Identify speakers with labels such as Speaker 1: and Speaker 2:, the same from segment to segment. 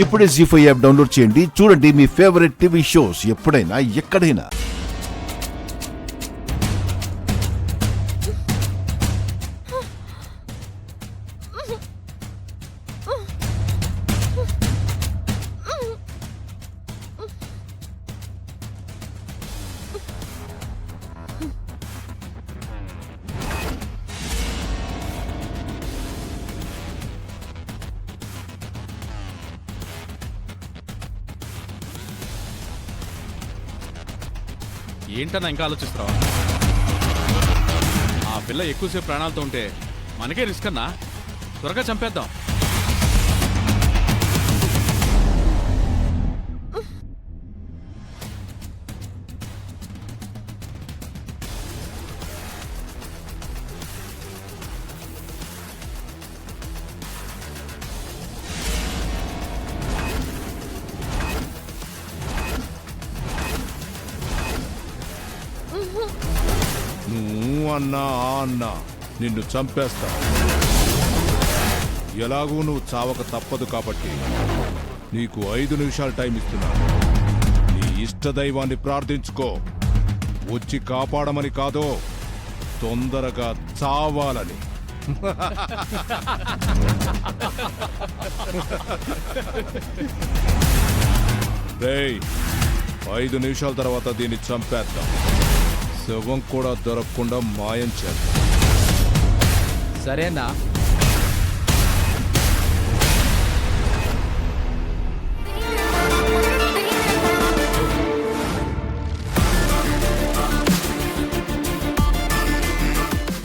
Speaker 1: ఇప్పుడే జీ5 app download చేయండి. చూడండి మీ ఫేవరెట్ టీవీ షోస్ ఎప్పుడైనా ఎక్కడైనా.
Speaker 2: ఏంటన్నా ఇంకా ఆలోచిస్తున్నావా? ఆ పిల్ల ఎక్కువసేపు ప్రాణాలతో ఉంటే మనకే రిస్క్ అన్నా. త్వరగా చంపేద్దాం.
Speaker 3: నువ్వు అన్నా అన్నా నిన్ను చంపేస్తా. ఎలాగూ నువ్వు చావక తప్పదు కాబట్టి నీకు 5 నిమిషాలు టైం ఇస్తున్నా. నీ ఇష్టదైవాన్ని ప్రార్థించుకో. వచ్చి కాపాడమని కాదో, తొందరగా చావాలని. రేయ్, 5 నిమిషాల తర్వాత దీన్ని చంపేద్దాం. శవం కూడా దొరకకుండా మాయం చేద్దాం.
Speaker 4: సరేనా?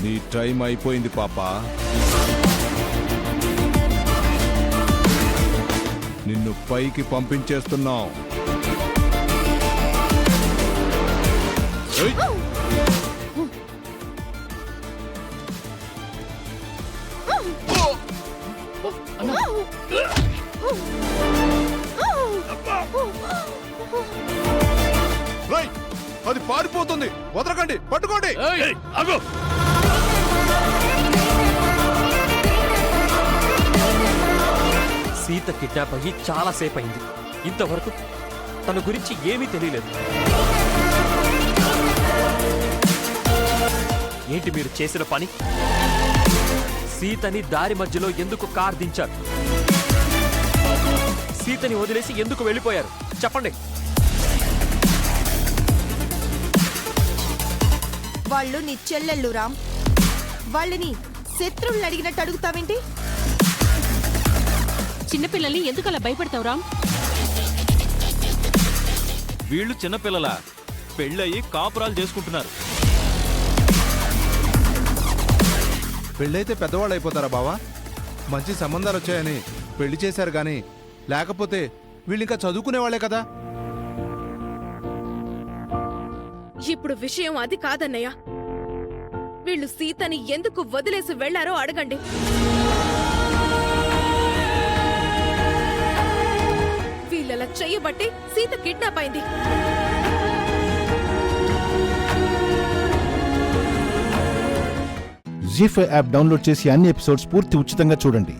Speaker 3: నీ టైం అయిపోయింది పాపా. నిన్ను పైకి పంపించేస్తున్నావు. అది పారిపోతుంది, వదలకండి, పట్టుకోండి.
Speaker 5: సీత కిడ్నాప్ అయ్యి చాలా సేపు అయింది. ఇంతవరకు తన గురించి ఏమీ తెలియలేదు. ఏంటి మీరు చేసిన పని? సీతని దారి మధ్యలో ఎందుకు కార్ దించారు? సీతని వదిలేసి ఎందుకు వెళ్ళిపోయారు? చెప్పండి.
Speaker 6: వాళ్ళు నీ చెల్లెళ్ళు రామ్. వాళ్ళని శత్రువులు అడిగినట్టు అడుగుతావేంటి?
Speaker 7: చిన్నపిల్లల్ని ఎందుకు అలా భయపడతావు రామ్?
Speaker 5: వీళ్ళు చిన్నపిల్లల పెళ్ళయి కాపురాలు చేసుకుంటున్నారు.
Speaker 8: పెళ్ళైతే పెద్దవాళ్ళు అయిపోతారా బావా? మంచి సంబంధాలు వచ్చాయని పెళ్లి చేశారు గాని, లేకపోతే వీళ్ళు ఇంకా చదువుకునేవాళ్లే కదా.
Speaker 6: ఇప్పుడు విషయం అది కాదన్నయ్య. వీళ్ళు సీతని ఎందుకు వదిలేసి వెళ్లారో అడగండి. వీళ్ళలా చెయ్యబట్టి సీత కిడ్నాప్ అయింది.
Speaker 1: జీ5 యాప్ డౌన్లోడ్ చేసి అన్ని ఎపిసోడ్స్ పూర్తి ఉచితంగా చూడండి.